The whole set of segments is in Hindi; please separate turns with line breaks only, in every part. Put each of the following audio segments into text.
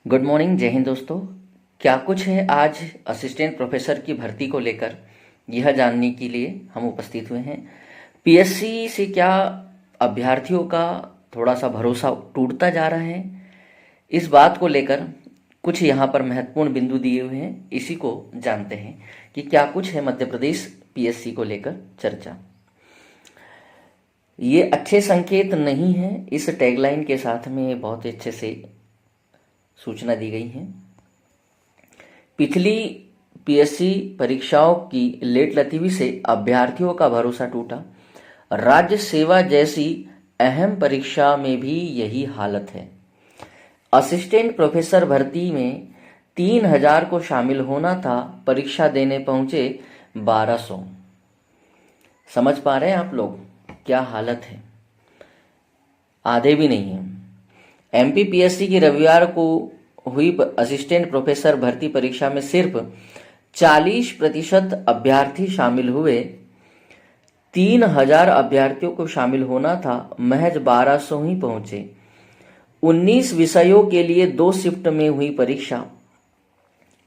गुड मॉर्निंग, जय हिंद दोस्तों। क्या कुछ है आज असिस्टेंट प्रोफेसर की भर्ती को लेकर, यह जानने के लिए हम उपस्थित हुए हैं। पीएससी से क्या अभ्यर्थियों का थोड़ा सा भरोसा टूटता जा रहा है, इस बात को लेकर कुछ यहाँ पर महत्वपूर्ण बिंदु दिए हुए हैं। इसी को जानते हैं कि क्या कुछ है मध्य प्रदेश पीएससी को लेकर चर्चा। ये अच्छे संकेत नहीं है। इस टैगलाइन के साथ में बहुत अच्छे से सूचना दी गई है। पिछली पीएससी परीक्षाओं की लेट लतीफी से अभ्यर्थियों का भरोसा टूटा। राज्य सेवा जैसी अहम परीक्षा में भी यही हालत है। असिस्टेंट प्रोफेसर भर्ती में 3000 को शामिल होना था, परीक्षा देने पहुंचे 1200। समझ पा रहे हैं आप लोग क्या हालत है? आधे भी नहीं है। एमपीपीएससी की रविवार को हुई असिस्टेंट प्रोफेसर भर्ती परीक्षा में सिर्फ 40% अभ्यर्थी शामिल हुए। 3000 अभ्यर्थियों को शामिल होना था, महज 1200 ही पहुंचे। 19 विषयों के लिए 2 शिफ्ट में हुई परीक्षा।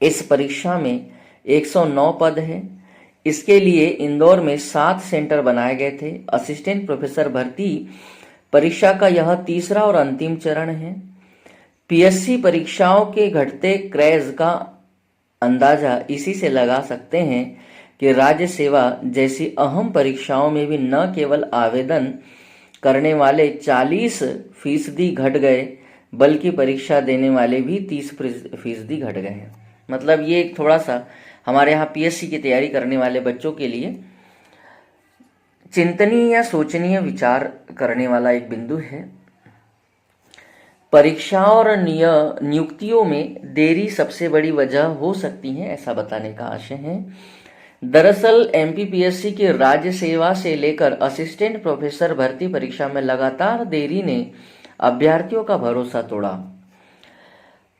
इस परीक्षा में 109 पद है। इसके लिए इंदौर में 7 सेंटर बनाए गए थे। असिस्टेंट प्रोफेसर भर्ती परीक्षा का यह तीसरा और अंतिम चरण है। पीएससी परीक्षाओं के घटते क्रेज का अंदाजा इसी से लगा सकते हैं कि राज्य सेवा जैसी अहम परीक्षाओं में भी न केवल आवेदन करने वाले 40% घट गए, बल्कि परीक्षा देने वाले भी 30% घट गए हैं। मतलब ये एक थोड़ा सा हमारे यहाँ पीएससी की तैयारी करने वाले बच्चों के लिए चिंतनीय या सोचनीय विचार करने वाला एक बिंदु है। परीक्षाओं और नियुक्तियों में देरी सबसे बड़ी वजह हो सकती है, ऐसा बताने का आशय है। दरअसल एमपीपीएससी की राज्य सेवा से लेकर असिस्टेंट प्रोफेसर भर्ती परीक्षा में लगातार देरी ने अभ्यर्थियों का भरोसा तोड़ा।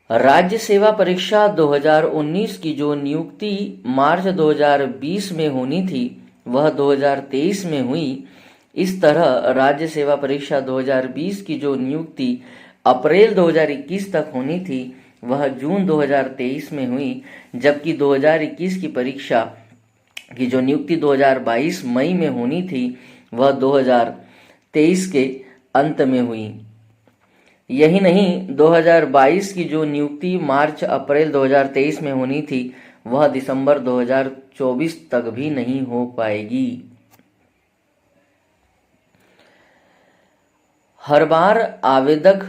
राज्य सेवा परीक्षा 2019 की जो नियुक्ति मार्च 2020 में होनी थी, वह 2023 में हुई। इस तरह राज्य सेवा परीक्षा 2020 की जो नियुक्ति अप्रैल 2021 तक होनी थी, वह जून 2023 में हुई, जबकि 2021 की परीक्षा की जो नियुक्ति 2022 मई में होनी थी, वह 2023 के अंत में हुई। यही नहीं, 2022 की जो नियुक्ति मार्च अप्रैल 2023 में होनी थी, वह दिसंबर 2024 तक भी नहीं हो पाएगी। हर बार आवेदक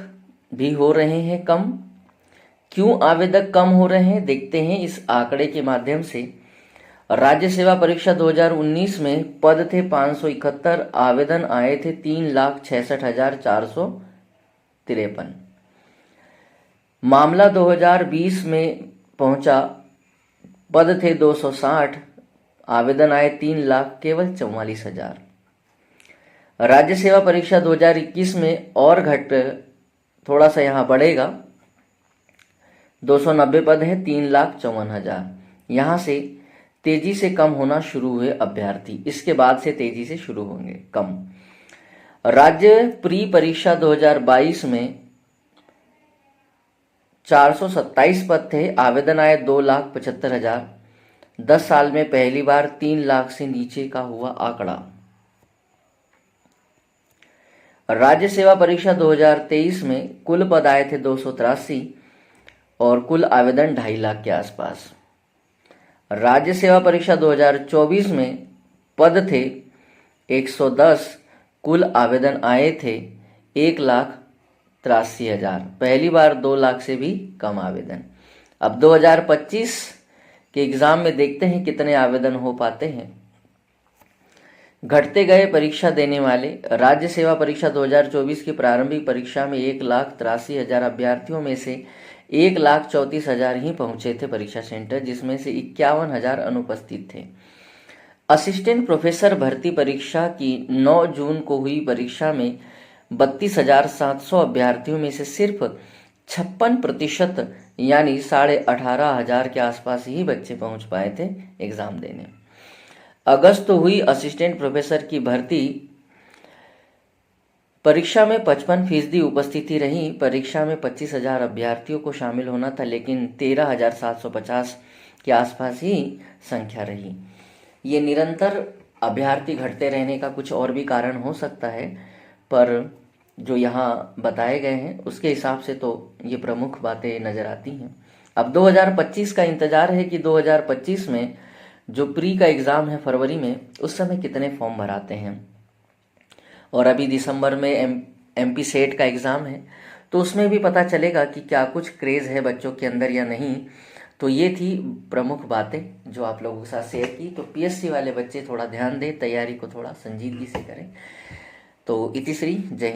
भी हो रहे हैं कम। क्यों आवेदक कम हो रहे हैं, देखते हैं इस आंकड़े के माध्यम से। राज्य सेवा परीक्षा 2019 में पद थे 571, आवेदन आए थे 3,66,453। मामला 2020 में पहुंचा, पद थे 260, आवेदन आए 3 लाख केवल 44,000। राज्य सेवा परीक्षा 2021 में और घट थोड़ा सा यहाँ बढ़ेगा, 290 पद है, 3,54,000। यहाँ से तेजी से कम होना शुरू हुए अभ्यर्थी, इसके बाद से तेजी से शुरू होंगे कम। राज्य प्री परीक्षा 2022 में 427 पद थे, आवेदन आए 2,75,000। 10 साल में पहली बार 3 लाख से नीचे का हुआ आंकड़ा। राज्य सेवा परीक्षा 2023 में कुल पद आए थे 283 और कुल आवेदन 2.5 लाख के आसपास। राज्य सेवा परीक्षा 2024 में पद थे 110, कुल आवेदन आए थे 1,83,000। पहली बार 2 लाख से भी कम आवेदन। अब 2025 के एग्जाम में देखते हैं कितने आवेदन हो पाते हैं। घटते गए परीक्षा देने वाले। राज्य सेवा परीक्षा 2024 की प्रारंभिक परीक्षा में 1,83,000 अभ्यर्थियों में से 1,34,000 ही पहुंचे थे परीक्षा सेंटर, जिसमें से 51,000 अनुपस्थित थे। असिस्टेंट प्रोफेसर भर्ती परीक्षा की 9 जून को हुई परीक्षा में 32,700 अभ्यर्थियों में से सिर्फ 56% यानी 18,500 के आसपास ही बच्चे पहुंच पाए थे एग्जाम देने। अगस्त हुई असिस्टेंट प्रोफेसर की भर्ती परीक्षा में 55% उपस्थिति रही। परीक्षा में 25,000 अभ्यर्थियों को शामिल होना था, लेकिन 13,750 के आसपास ही संख्या रही। ये निरंतर अभ्यर्थी घटते रहने का कुछ और भी कारण हो सकता है, पर जो यहाँ बताए गए हैं उसके हिसाब से तो ये प्रमुख बातें नजर आती हैं। अब 2025 का इंतजार है कि 2025 में जो प्री का एग्ज़ाम है फरवरी में, उस समय कितने फॉर्म भराते हैं। और अभी दिसंबर में एमपी सेट का एग्ज़ाम है, तो उसमें भी पता चलेगा कि क्या कुछ क्रेज़ है बच्चों के अंदर या नहीं। तो ये थी प्रमुख बातें जो आप लोगों के साथ शेयर की। तो पीएससी वाले बच्चे थोड़ा ध्यान दें, तैयारी को थोड़ा संजीदगी से करें। तो इतिश्री, जय हिंद।